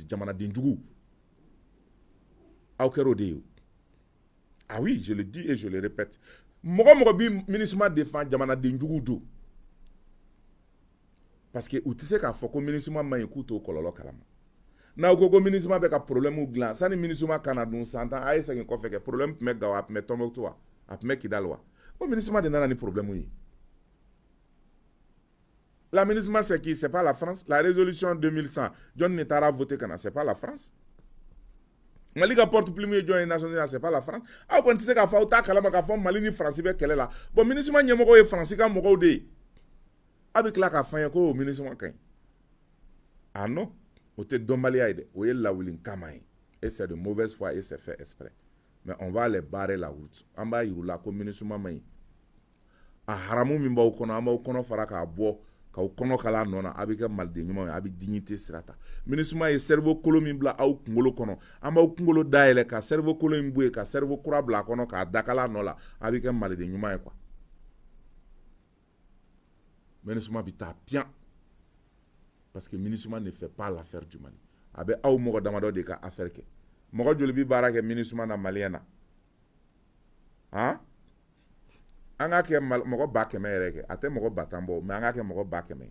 jamanaden jugu aw kɛr'o de ye. Ah oui, je le dis et je le répète. Mɔgɔ bi MINUSMA défend jamanaden jugu do. Parce que u tɛ se k'a fɔ ko MINUSMA man ɲi k'u t'o kɔlɔlɔ kalama. N'aw ko MINUSMA bɛ ka problème dilan sani MINUSMA kana dun 100 ans a ye segin kɔfɛ kɛ problème tun bɛ Gawo a tun bɛ Tɔnbɔkutu wa a tun bɛ Kidali wa ko MINUSMA de nana ni problème ye. La MINUSMA c'est qui? C'est pas la France. La résolution 2100 John ne taara voter kana c'est pas la France. Mali ka porte plume ye jɔn ye Nations Unies c'est pas la France. Aw kɔni tɛ se k'a fɔ aw t'a kalama k'a fɔ Mali ni France bɛ kɛlɛ la. Bon MINUSMA ɲɛmɔgɔw ye France ka mɔgɔw de ye. A bɛ tila k'a fɔ an ye ko MINUSMA ka ɲi. Ah non, o tɛ dɔnbaliya ye dɛ, o ye lawuli kama ye. Et c'est de mauvaise foi et c'est fait exprès. Mais on va les barrer la route. An b'a yir'u la ko MINUSMA man ɲi. A haramu min b'aw kɔnɔ an b'aw kɔnɔ fara k'a bɔ k'aw kɔnɔ kala a nɔ na a bɛ kɛ maliden ɲumanw ye a bɛ dignité sira ta. MINUSMA ye cerveau kolo min bila aw kunkolo kɔnɔ an b'aw kunkolo dayɛlɛ ka cerveau kolo in bɔ yen ka cerveau kura bila a kɔnɔ k'a dakala a nɔ la a bɛ kɛ maliden ɲuman ye quoi. MINUSMA bɛ taa pian parce que MINUSMA ne fait pas l'affaire du Mali. A bɛ aw mɔgɔ damadɔ de ka affaire kɛ. Mɔgɔ joli bɛ baara kɛ MINUSMA na maliyɛn na? Han? An ka kɛ mɔgɔ 100,000 yɛrɛ kɛ a tɛ mɔgɔ 10,000 bɔ mais an ka kɛ mɔgɔ 100,000.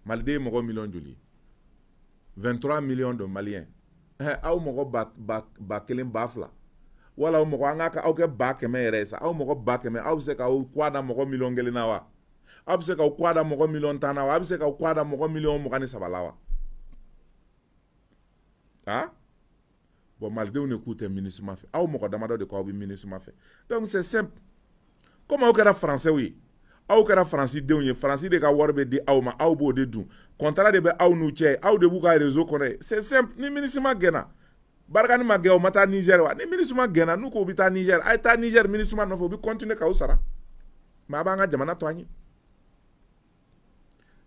Maliden ye mɔgɔ million joli? 23 millions de Maliens. Aw mɔgɔ 1,000 2,000 wala aw mɔgɔ an ka aw kɛ 100,000 yɛrɛ sa aw mɔgɔ 100,000 aw bɛ se k'aw kɔ da mɔgɔ million 1 na wa? Aw bɛ se k'aw kɔ da mɔgɔ million 10 na wa? Aw bɛ se k'aw kɔ da mɔgɔ million 23 la wa? Ah? Bon maldenw ne k'u tɛ MINUSMA fɛ aw mɔgɔ damadɔ de k'aw bɛ MINUSMA fɛ. Donc c'est simple. Comme aw kɛra français ye aw kɛra faransi denw ye faransi de ka wari bɛ di aw ma aw b'o de dun contrat de bɛ aw n'u cɛ aw de b'u ka réseau kɔnɔ c'est simple ni MINUSMA gɛnna barikani ma gɛn o ma taa Niger wa ni MINUSMA gɛnna n'u ko u bɛ taa Niger a ye taa Niger MINUSMA nɔfɛ u bɛ continuer k'aw sara mais a b'an ka jamana to an ye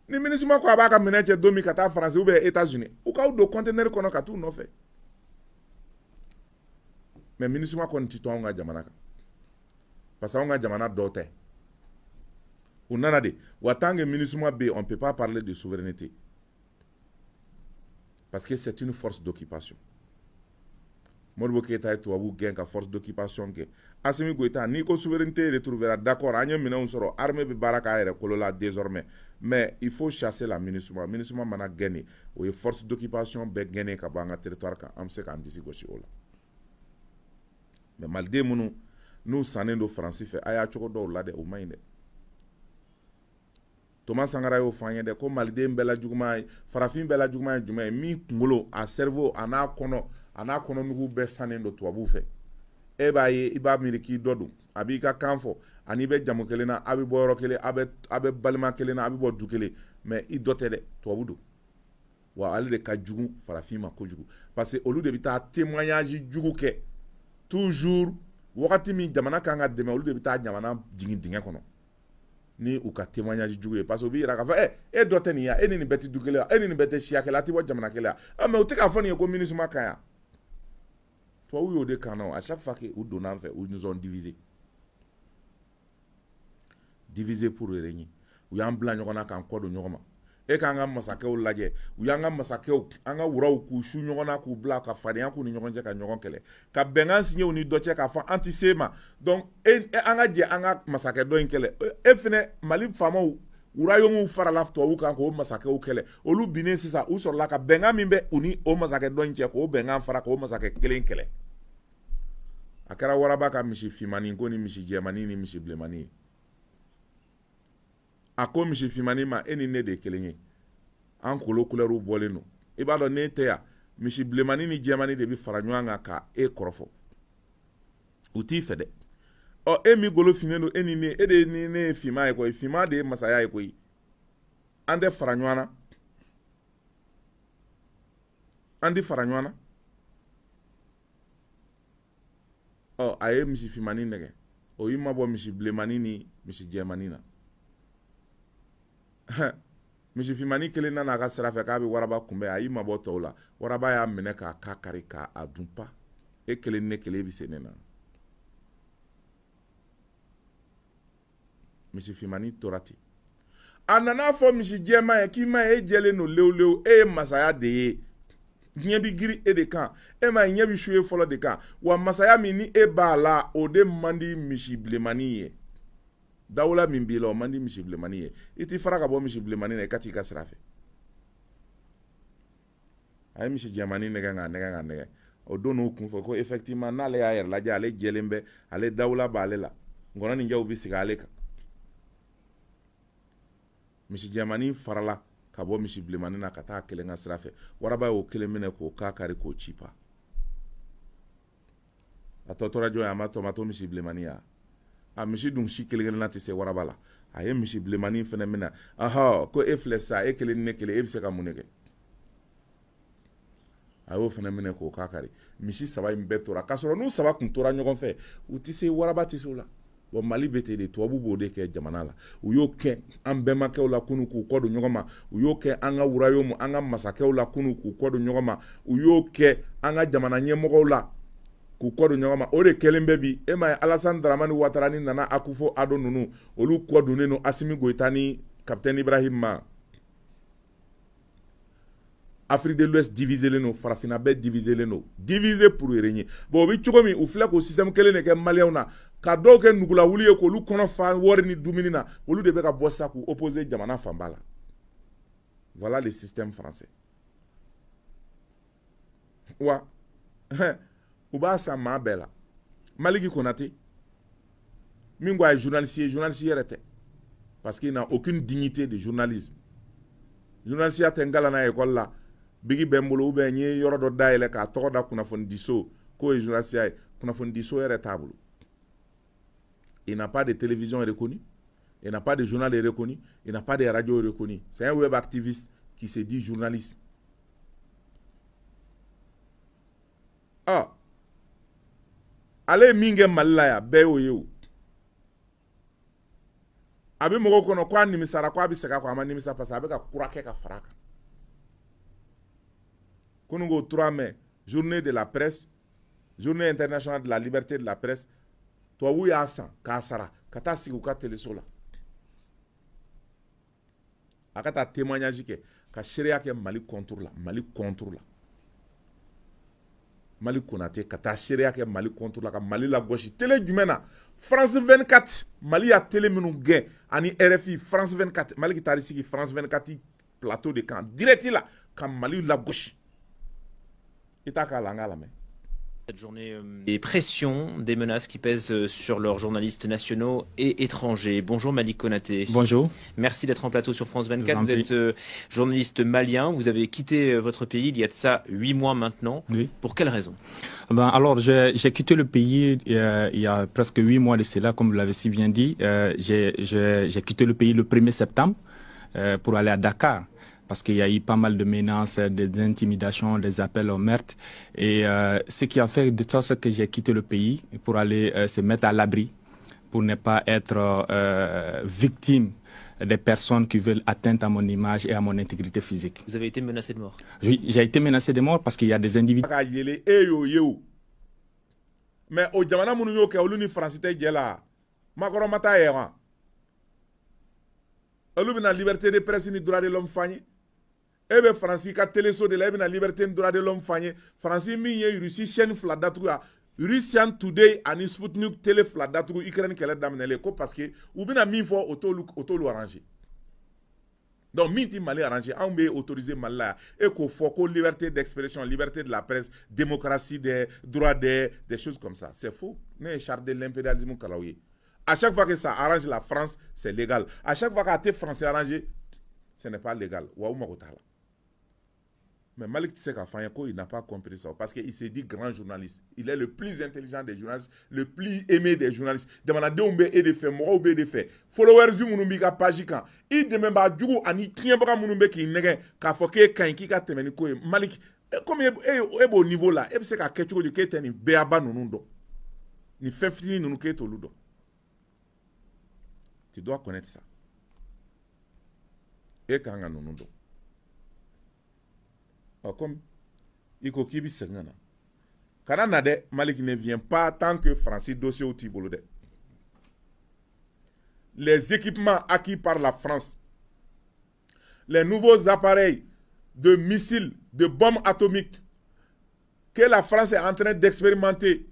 ni MINUSMA ko a b'a ka minɛn cɛ don min ka taa faransi ou bien États-Unis u k'aw don conteneur kɔnɔ ka t'u nɔfɛ mais MINUSMA kɔni tɛ to anw ka jamana kan. Parce qu'on a jamana d'autres. On a dit, tant que MINUSMA B, on ne peut pas parler de souveraineté. Parce que c'est une force d'occupation. Modibo Keïta et Touabou gagne la force d'occupation. Assimi Goïta, ni ko souveraineté retrouvera. D'accord, on a armée de baraka et kolola désormais. Mais il faut chasser la MINUSMA. MINUSMA mana gagné. Ou une force d'occupation be gagné ka banga territoire ka amse ka ndisi goshi ola. Mais malde mounou nous sanen do français fait aya choko do la de o mayne Thomas Sankara yo fanye de ko maliden bela juguma farafin bela juguma juma mi kumbolo a cerveau ana kono nugu be sanen do tuabu fe e ba ye iba miliki dodu abi ka kanfo ani be jamu kelena abi boyoro kele abe balima kelena abi bo dukele mais i dote de tuabu do wa ale de ka jugu farafin ma ko jugu parce que olu de bita témoignage jugu ke toujours wakati min jamana kan ka dɛmɛ olu de bɛ taa jamana jigin dingɛ kɔnɔ ni u ka témoignage jugu ye parce que u b'i yira k'a fɔ e dɔ tɛ nin ya e ni nin bɛɛ tɛ du kelen ya e ni nin bɛɛ tɛ siya kelen a tɛ bɔ jamana kelen ya mais u tɛ k'a fɔ nin ye ko MINUSMA ka yan tubabuw y'o de kan na à chaque fois que u donna an fɛ u nous ont divisé pour régner u y'an bila ɲɔgɔn na k'an kɔ don ɲɔgɔn ma e k'an ka masakɛw lajɛ u y'an ka masakɛw an ka wuraw k'u su ɲɔgɔn na k'u bila ka fadenya k'u ni ɲɔgɔn cɛ ka ɲɔgɔn kɛlɛ ka bɛnkan signé u ni dɔ cɛ k'a fɔ an tɛ se ma donc an ka jɛ an ka masakɛ dɔ in kɛlɛ e fɛnɛ Mali faamaw wurayoŋuw farala tubabuw kan k'o masakɛw kɛlɛ olu binnen sisan u sɔrɔla ka bɛnkan min bɛ u ni o masakɛ dɔ in cɛ k'o bɛnkan fara k'o masakɛ kelen kɛlɛ a kɛra waraba ka misi finmani ko ni misi jɛmani ni misi bilenmani ye a ko misi finmani ma e ni ne de kelen ye an kolo couleur bɔlen don i b'a dɔn ne tɛ yan misi bilenmani ni jɛmani de bɛ fara ɲɔgɔn kan ka e kɔrɔfɔ u t'i fɛ dɛ e mi golo finnen don e ni ne e de ni ne ye finman ye koyi finman de ye masaya ye koyi an tɛ fara ɲɔgɔn na an tɛ fara ɲɔgɔn na a ye misi finmani nɛgɛ o y'i mabɔ misi bilenmani ni misi jɛmani na misi finmani kelen nana a ka sira fɛ k'a bɛ waraba kunbɛn a y'i mabɔ tɔw la waraba y'a minɛ k'a kari k'a dun pa e kelen ne kelen bɛ se ne na misi finmani tora ten Anana fo misi jema ki ma e jele no lewlew e masaya de ye. Nyebi giri e de kan. E ma nyebi chouye folo de kan. Wa masaya mi ni e ba la o de mandi misi blemani ye. Dawla min bi la mandi misi blemani ye. Iti fara ka bo misi blemani ne kati ka sira fe. Ay misi jamani nega. O dono kun fo ko effectivement na le ayer la ja ale jelembe ale dawla ba ale la. Ngona ni jaw bi siga ale ka. Misi jamani farala ka bo misi blemani na ka taa kelenga sira fe. Waraba o kelemene ko ka kari ko chipa. Atotora jo ya mato misi blemani ya. A misi dun si kelengel na ti se waraba la. Aye misi blemani fene mena. Aha ko e flesa e kelen ne kele e bise ka muneke. Ayo fene mena ko ka kari. Misi saba imbe tora. Kasoro nou saba kun tora ɲɔgɔn fɛ. U ti se waraba ti se la. Bon Mali bete de tubabu bo de kɛ jamana la. U y'o kɛ an bɛnmakɛw la kunu k'u kɔ don ɲɔgɔn ma. U y'o kɛ an ka wurayomu an ka masakɛw la kunu k'u kɔ don ɲɔgɔn ma. U y'o kɛ an ka jamana ɲɛmɔgɔw la k'u kɔ don ɲɔgɔn ma. O de kɛlen bɛ bi e ma ye Alassane Dramani Ouattara ni Nana Akufo-Addo ninnu olu kɔ donnen no Assimi Goïta ni Capitaine Ibrahim ma. Afrique de l'Ouest divisé le no, farafina bɛ divisé le no. Divisé pour régner. Bon, bi cogo min u filɛ k'o système kelen de kɛ maliyɛnw na. Ka dɔw kɛ nugula wuli ye k'olu kɔnɔ fa wari ni dumuni na. Olu de bɛ ka bɔ sa k'u opposer jamana fanba la. Voilà le système français. Wa. U b'a san maa bɛɛ la. Maliki Konate. Min ko a ye journaliste yɛrɛ tɛ. Parce qu'il n'a aucune dignité de journalisme. Journaliste ya tɛ n kalan na école la. Bigi bembolo ou bien nye yoro do daile ka toko da kunnafoni diso ko e journaliste ay kunnafoni diso ere table. Il n'a pas de télévision reconnue, il n'a pas de journal reconnu, il n'a pas de radio reconnu. C'est un web activiste qui se dit journaliste. Ah. Ale minge malaya be oyo. Abi mogo kono kwa nimisara kwa biseka kwa ama nimisa pasa abe ka kurake ka faraka. Konongo 3 mai, journée de la presse, journée internationale de la liberté de la presse. Toi où ya san kasara, kata siguka telesola. Akata témoignage ke ka sharia ke Mali contour la. Mali Konate kata sharia ke Mali contour la ka Mali la gauche télé jumena France 24 Mali a télé minu gen ani RFI France 24 Mali ki tari sigi France 24 plateau de camp direct là ka Mali la gauche. Cette journée des pressions, des menaces qui pèsent sur leurs journalistes nationaux et étrangers. Bonjour Malik Konaté. Bonjour. Merci d'être en plateau sur France 24. Vous êtes journaliste malien. Vous avez quitté votre pays il y a de ça 8 mois maintenant. Oui. Pour quelle raison? Alors, j'ai quitté le pays il y a presque 8 mois de cela, comme vous l'avez si bien dit. J'ai quitté le pays le 1er septembre pour aller à Dakar. Parce qu'il y a eu pas mal de menaces, des intimidations, des appels au meurtre. Et ce qui a fait de sorte que j'ai quitté le pays pour aller se mettre à l'abri, pour ne pas être victime des personnes qui veulent atteindre à mon image et à mon intégrité physique. Vous avez été menacé de mort? Oui, j'ai été menacé de mort parce qu'il y a des individus... Mais au Jamana Mounou ke olu ni francité djela. Makoro mata yewa. Olu bina liberté de presse ni droit de l'homme fagné. Ebe Franci ka téléso de la bina liberté ni droit de l'homme fagné. Franci mi ye Russie chaîne fladatu ya. Russian Today ani Sputnik télé fladatu Ukraine kele damnele ko parce que ou bina mi fo auto arrangé. Donc, minti Mali arrangé, on peut autoriser Mali et qu'on faut que liberté d'expression, liberté de la presse, démocratie des droits des choses comme ça. C'est faux. Mais charte de l'impérialisme kalaouye. À chaque fois que ça arrange la France, c'est légal. À chaque fois que français arrangé, ce n'est pas légal. Mais Malik Tseka-Fanyako, il n'a pas compris ça. Parce qu'il s'est dit grand journaliste. Il est le plus intelligent des journalistes, le plus aimé des journalistes. Demande et de fait, moi de fait. Followers du Mounoumbika Pajikan. Il demande à Djougou, Ani Kienbra Mounoumbé qui n'est qu'à Foké, Kainki, Katemeniko, Malik. Comme il est au niveau là, il sait qu'à quelque chose de qui est un béaba nounou. Ni fait finir nounou qui est au ludo. Tu dois connaître ça. Et quand on a nounou. Comme Iko Kibi Sengana. Kananade, Malik ne vient pas tant que Francis dossier au Tibolode. Les équipements acquis par la France les nouveaux appareils de missiles, de bombes atomiques que la France est en train d'expérimenter.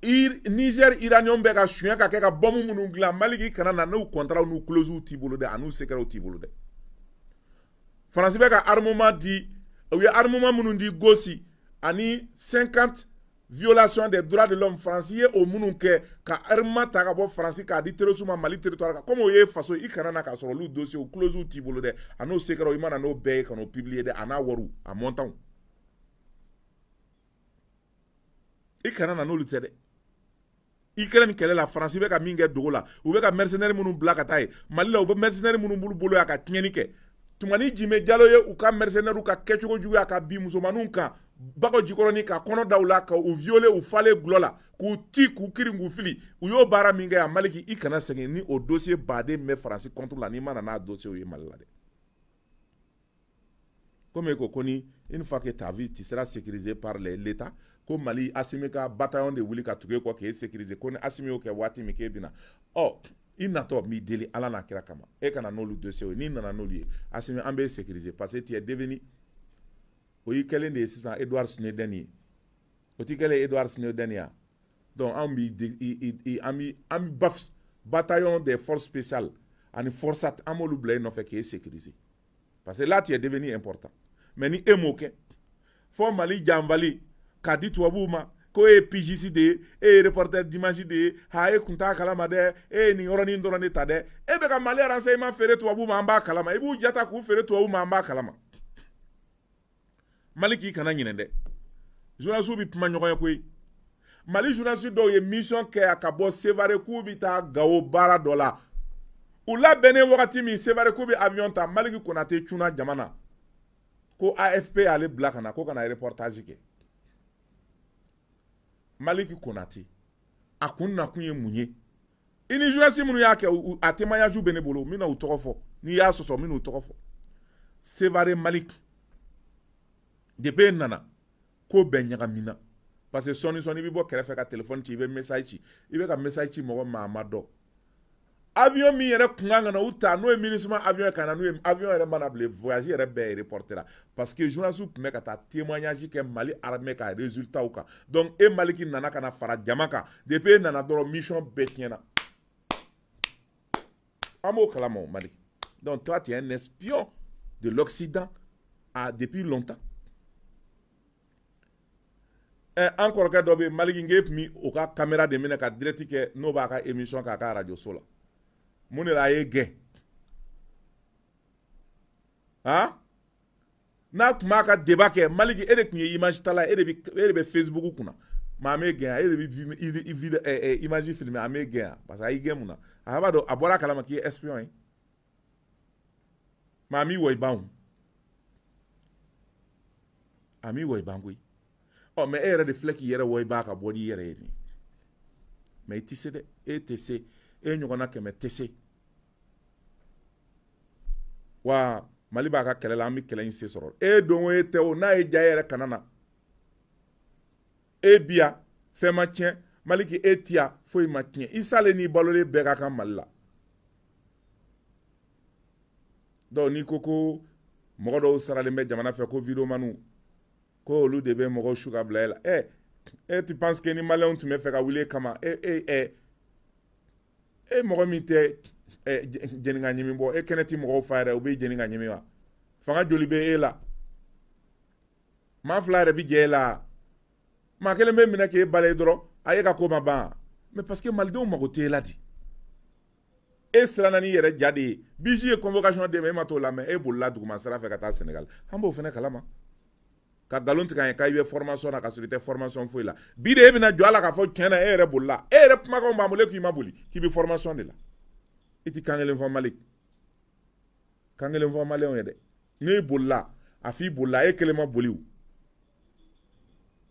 Niger, Iranium, Bega, Chouin, Kaka, Bombe, Mounungla, Maliki, Kanana, nous, contrat, nous, close, ou Tibolo, à nous, secret, ou Tibolo. France, Bega, armement dit, oui, armement, Mounundi, Gossi, ani 50 violations des droits de l'homme français au Moununke, ka arma tagabo français, ka dit terrorisme, Mali territoire, comme on y est, façon, il canana, ka sur le dossier, ou close, ou Tibolo, à nous, secret, ou Iman, à nos baies, qu'on a publié, à Nawaru, à Montant. Il canana, nous, le terre. Ikelen kele la France be ka minge dogo la ou be ka mercenaire munu blaka tay Mali la ou be mercenaire munu bulu ya ka tieni ke tumani jime jalo ye ou ka mercenaire ou ka kechugo jugu ya ka bi musomanu ka bako jikoroni ka kono dawla ka ou violer ou fale glola ku ti ku kiringu fili ou yo bara minge ya Maliki ikana senge ni au dossier badé mais France contre la ni mana na dossier ou Mali la de comme eko koni une fois que ta vie tu seras sécurisé par l'État ko Mali asime ka bataillon de wuli ka tuge ko ke sécuriser ko ni asime o ke wati mi ke bina oh inato mi deli ala na kira kama e kana no lu dossier ni nana no lié asime ambe sécuriser parce que tu es devenu o yi kelen de 600 Edward Snowden yi o ti kele Edward Snowden ya donc ami baf bataillon des forces spéciales ani forçat amolu blay no fait que sécuriser parce que là tu es devenu important mais ni emoke fo Mali jambali kadi tuwabuma ko e PJC de e reporter dimanche de ha e kunta kalama de e ni oroni ndoroni tade e be ka Mali renseignement fere tuwabuma amba kalama ibu jata ku fere tuwabuma amba kalama Mali ki kana nyinende journaliste bi pima nyoko yakoy Mali journaliste do ye mission ke akabo sevare ku bi ta gawo bara dola ula bene wakati mi sevare ku bi avion ta Mali ki konate chuna jamana ko AFP ale blakana ko kana reportage ke Maliki Konate a kun na kun ye munye ini journaliste munu ya ke a témoignage bene bolo mina u tokofo ni ya soso mina u tokofo Sevare Malik depuis nana ko benyaga mina parce que soni bi bo kere ka téléphone ci be message ci ibe ka message ci mo Mamado avion mi yere kunganga na uta no ministre avion kana no avion yere manable voyager yere be reporter parce que journaliste me ka ta témoignage ke Mali armée ka résultat ou ka donc e Maliki nana kana fara jamaka depuis nana doro mission betiena amo kalamo Mali donc toi tu es un espion de l'Occident depuis longtemps encore ka dobe Maliki ngep mi o ka caméra de mena ka direct ke no ba ka émission ka radio sola Mune la ye gen. Hein? Na kuma ka débat ke Maliki ede kunye image tala ede be Facebook kuna. Ma me gen ede bi image filmé ame gen parce que ay gen muna. Aba do abora kala ma ki espion hein. Ma mi woy baun. Ami woy bangui. Oh mais ere de fleki yere woy ba ka body yere ni. Mais tissé de ETC e nyogona keme tese wa Mali ba ka kelela ami kelen se soro e don e te o na e jayere kanana e bia fe ma tien Maliki etia foi ma tien isale ni balole be ka kan Mali la do ni koko mogo do sarale me jamana fe ko video manu ko lu de be mogo shuga blela tu penses que ni malin tu me fait ka wile kama mogo mi te jeninga nyimi bo keneti mogo faare o be jeninga nyimi wa fanga joli be la ma flaire bi jela ma kele me mina ke balay doro aye ka ko ma ba mais parce que maldo mogo te la di sera ni yere jadi biji convocation de me mato la mais bolla du ma sera fe ka ta Sénégal hambo fene kalama ka galonti kan ka ibe formation na ka solite formation foi la bi de bina joala ka fo kena ere bolla ere puma ko mbamule ki mabuli ki bi formation de la iti kangele informale on yede ne bolla afi bolla e kelema boliu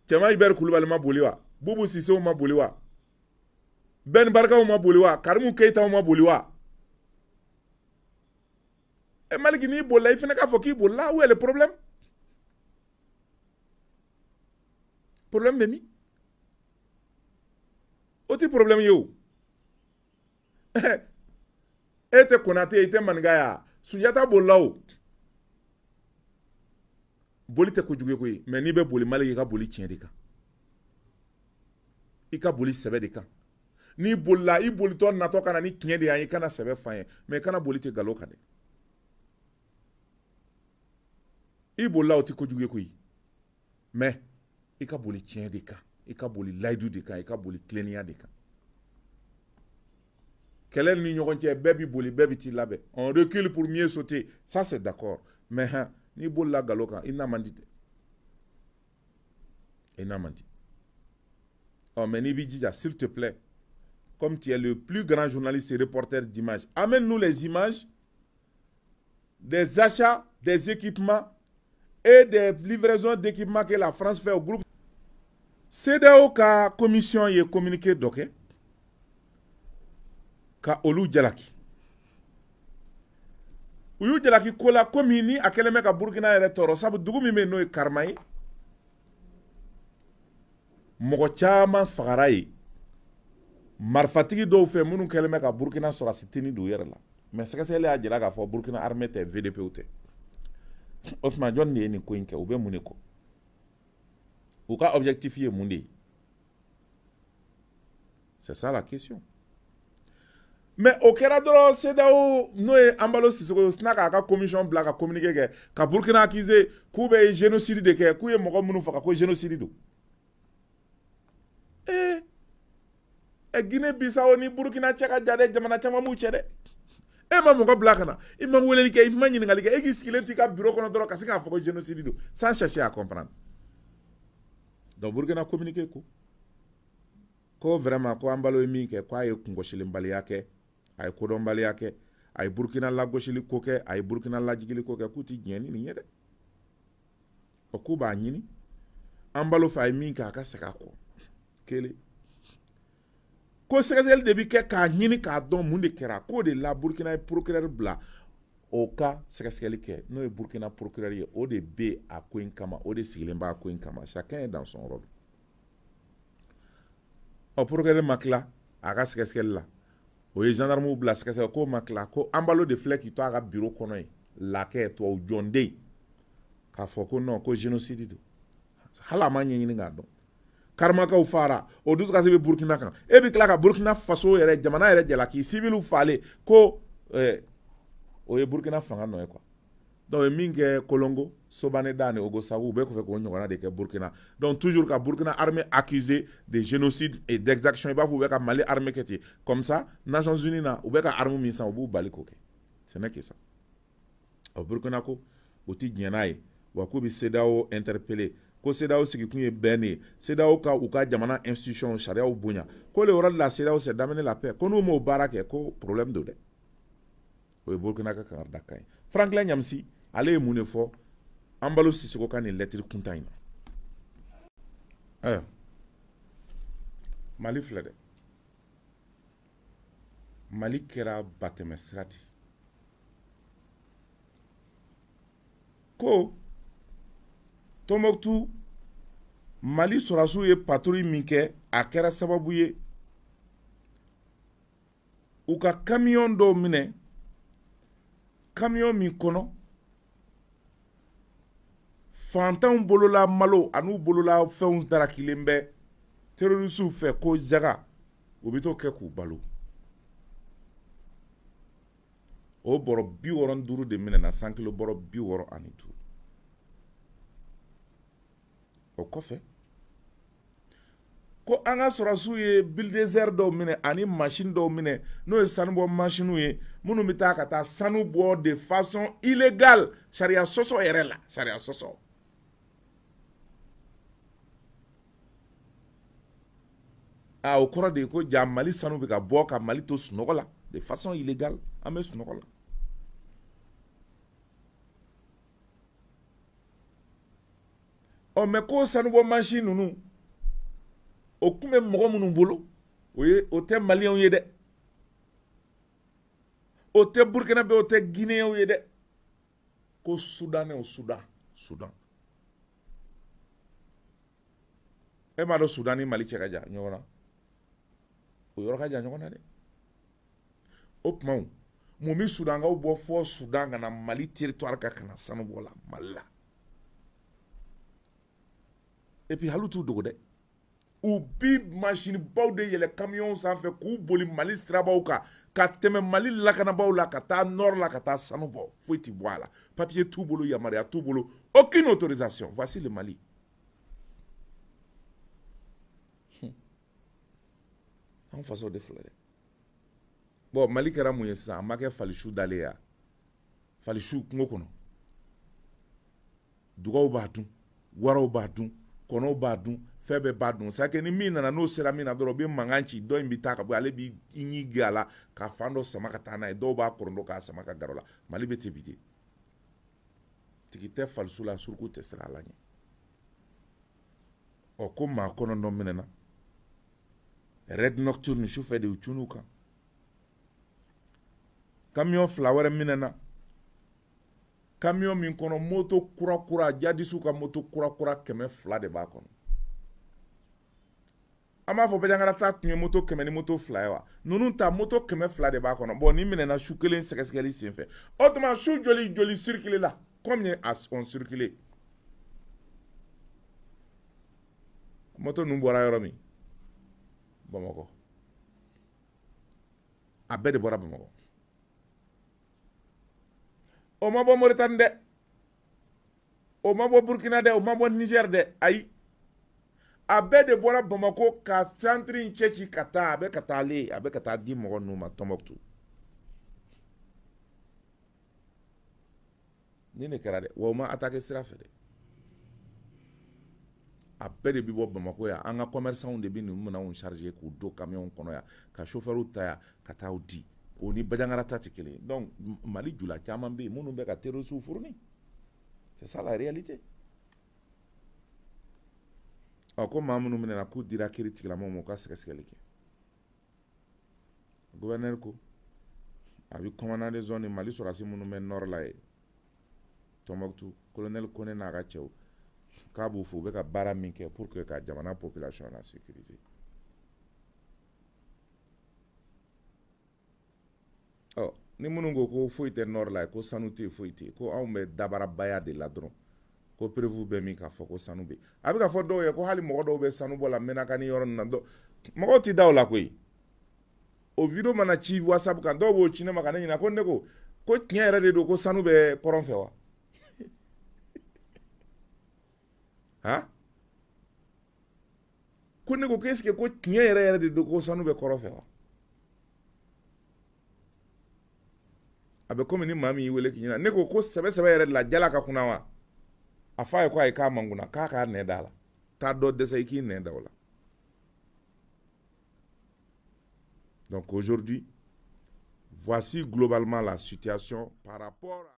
tema iber kulubal ma boliwa bubu sise ma boliwa ben barka ma boliwa karimu keita ma boliwa e maliki ni bolla ifene ka fo ki bolla où est le problème de mi oti problème yo ete Konate ete mangaya Sunjata bolila o boli tɛ kojugu ye koyi mais n'i bɛ boli Mali i ka boli tiɲɛ de kan i ka boli sɛbɛ de kan n'i bolila i bolitɔ natɔ ka na ni tiɲɛ de ye i kana sɛbɛ f'an ye mais i kana boli tɛ nkalon kan dɛ i bolila o tɛ kojugu ye koyi mais i ka boli tiɲɛ de kan i ka boli layidu de kan i ka boli tilennenya de kan kɛlɛ ni ɲɔgɔn cɛ bɛɛ bi boli bɛɛ bi t'i labɛn on recule pour mieux sauter ça c'est d'accord mais n'i bolila nkalon kan i n'a man di dɛ i n'a man di mais n'i b'i jija s'il te plaît comme tu es le plus grand journaliste et reporter d'images amène-nous les images des achats des équipements et des livraisons d'équipements que la France fait au groupe CEDEAO ka commission ye communiqué dɔ kɛ ka olu jalaki u y'u jalaki ko la komi ni a kɛlen bɛ ka Burkina yɛrɛ tɔɔrɔ sabu dugu min bɛ yen n'o ye Karama ye mɔgɔ caman fagara ye marifatigi dɔw fɛ minnu kɛlen bɛ ka Burkina sɔrɔsi teni don u yɛrɛ la mais sɛgɛsɛgɛli y'a jira k'a fɔ Burkina armée tɛ VDP tɛ o tuma jɔn de ye nin ko in kɛ u bɛ mun de kɔ u ka objectif ye mun de ye c'est ça la question mais au kɛra dɔrɔn CEDEAO n'o ye Embalo Sissoko ye sina k'a ka commission bila ka communiqué kɛ ka Burkina accusé k'u bɛ génocide de kɛ k'u ye mɔgɔ minnu faga ko génocide don Guinée Bissau ni Burkina cɛ ka jan dɛ jamana caman b'u cɛ dɛ e ma mɔgɔ bila ka na i ma weleli kɛ i ma ɲininkali kɛ e k'i sigilen to i ka bureau kɔnɔ dɔrɔn ka se k'a fɔ ko génocide don sans chercher à comprendre donc Burkina communiqué ko vraiment ko Embalo ye min kɛ k'a ye kungosilenbaliya kɛ a ye kodɔnbaliya kɛ a ye Burkina lagosili ko kɛ a ye Burkina lajigili ko kɛ k'u ti diɲɛ ni nin ye dɛ o k'u b'a ɲini Embalo fɛ a ye min kɛ a ka segin a kɔ kelen ko sɛgɛsɛgɛli de bi kɛ k'a ɲini k'a dɔn mun de kɛra k'o de la Burkina ye procureur bila o ka sɛgɛsɛgɛli kɛ n'o ye Burkina procureur ye o de bɛ a ko in kama o de sigilen b'a ko in kama chacun est dans son rôle o procureur ma tila a ka sɛgɛsɛgɛli la o ye gendarmew bila sɛgɛsɛgɛli k'o ma tila ko Embalo de filɛ k'i to a ka bureau kɔnɔ yen lakɛ tubabu jɔnden k'a fɔ ko non ko génocide don hali a ma ɲɛɲini k'a dɔn karimakaw fara o dusukasi bɛ Burkina kan e bɛ tila ka Burkina faso yɛrɛ jamana yɛrɛ jalaki civiliw falen ko o ye Burkina fanga nɔ ye quoi donc min kɛ Kolongo Sobaneda ni Ogosagu u bɛ fɛ k'o ɲɔgɔnna de kɛ Burkina donc toujours ka Burkina armée accusée de génocide et d'exaction i b'a fɔ u bɛ ka Mali armée kɛ ten comme ça Nations Unies na u bɛ ka arme min san u b'u bali k'o kɛ ce n'est que ça o Burkina ko o ti diɲɛ n'a ye wa k'u bɛ CEDEAO interpeller ko CEDEAO sigikun ye bɛn de ye CEDEAO ka u ka jamana institution sariyaw bonya ko le yɔrɔ de la CEDEAO c'est d'amener la paix ko n'u m'o baara kɛ ko problème don dɛ o ye Burkina ka kangarida ye Franklin Nyamsi ale ye mun de fɔ Embalo Sissoko ka nin lettre kuntan in na Mali filɛ dɛ Mali kɛra batɛmɛ sira de ko Tombouctou Mali sɔrɔsiw ye patrouille min kɛ a kɛra sababu ye u ka camion dɔw minɛ camion min kɔnɔ fantanw bolola malo an'u bolola fɛnw darakilen bɛ terrorisiw fɛ ko jaga u bɛ t'o kɛ k'u balo o bɔrɔ 65 de minɛna 100 kilo bɔrɔ 65 o kɔfɛ ko an ka sɔrɔsiw ye bulldozer dɔw minɛ ani machine dɔw minɛ n'o ye sanubɔ machines ye minnu bɛ taa ka taa sanu bɔ de façon illégale sariya sɔsɔ yɛrɛ la sariya sɔsɔ o kɔrɔ de ye ko ja Mali sanu bɛ ka bɔ ka Mali to sunɔgɔ la de façon illégale an bɛ sunɔgɔ la mais ko sanubɔ machine ninnu o tun bɛ mɔgɔ minnu bolo o tɛ Maliyɛnw ye dɛ o tɛ Burkinabé o tɛ Guinéens ye dɛ ko Soudanais Soudan e m'a dɔn Soudan ni Mali cɛ ka jan ɲɔgɔn na o yɔrɔ ka jan ɲɔgɔn na dɛ o tuma Momi Soudan ga bo fo Soudan na Mali territoire ka kana sanu bola Mali. Et puis halu tout dogo de. Ou bi machine baw de yele camion sans fait ku boli Mali strabaw ka teme Mali la kana baw la ka ta nord la ka ta sanu baw. Faut ti boala. Papier tout bolo yamaria tout bolo. Aucune autorisation. Voici le Mali. En façon de fleurer. Bon, Mali kera mouye sa, make falishu dale ya. Falishu kungo kono. Dugaw ba dun, waraw ba dun, kono ba dun, febe ba dun. Sa ke ni mina na no sera mina doro be manganchi do imbita ka bo ale bi inyi gala ka fando sama ka tana do ba korondo ka sama ka garola. Mali be tebide. Tikite falsu la surku te sera lanye. O ko ma kono no minena. Red nocturne chou fait de uchunuka. Camion flower minena. Camion min kono moto kura kura jadisu ka moto kura kura keme fla de ba kono. Ama fo bejangara ta kunye moto keme ni moto fla wa. Nunu ta moto keme fla de ba kono. Bon ni minena chou kelen sekeskeli sin fait. Autrement chou joli circuler là. Combien on circulé? Moto numbora yoromi. Bamako. Abe de bora Bamako. O mabo Mauritanie de. O mabo Burkina de. O mabo Niger de. Ayi. Abe de bora Bamako ka centre nchechi kata. Abe kata ale. Abe kata di mogo numa Tombouctou. Nini kera de. Woma attaque sira fede. Après de bibo Bamako ya anga commerçant de bi ni muna on charger ku do camion kono ya ka chauffeur ta ka ta odi oni bajangara tati kele. Donc Mali jula chaman be munu be ka terrorisme fourni. C'est ça la réalité. Ako mamunu mena ku dira critique la momo ka sekeseleke. Gouverneur ko abi commandant des zones Mali sur asi munu men nord la e Tombouctou colonel Koné na ga chew Kabou fou beka bara minke pour que ka jamana population la sécuriser. Oh, ni munungo ko foite nord la ko sanuti foite ko awme dabara baya de la dron. Ko prévu be mi ka foko sanube. Abi ka fo do ye ko hali mo do be sanu bola mena kan yoron na do. Mo ti daw la koy. O video mana chi WhatsApp kan do bo chine makana ni na ko ndeko ko nyere de do ko sanube koron fewa. Hein? Kone ko qu'est-ce que ko tiɲɛ yɛrɛ de do ko sanu bɛ kɔrɔ fɛ wa? A bɛ komi ni maa min y'i wele k'i ɲɛna ne ko sɛbɛ yɛrɛ de la jala ka kunna wa? A f'a ye ko ayi k'a man kunna k'a k'a nɛ da la. T'a dɔ dɛsɛ i k'i nɛ da o la. Donc aujourd'hui, voici globalement la situation par rapport à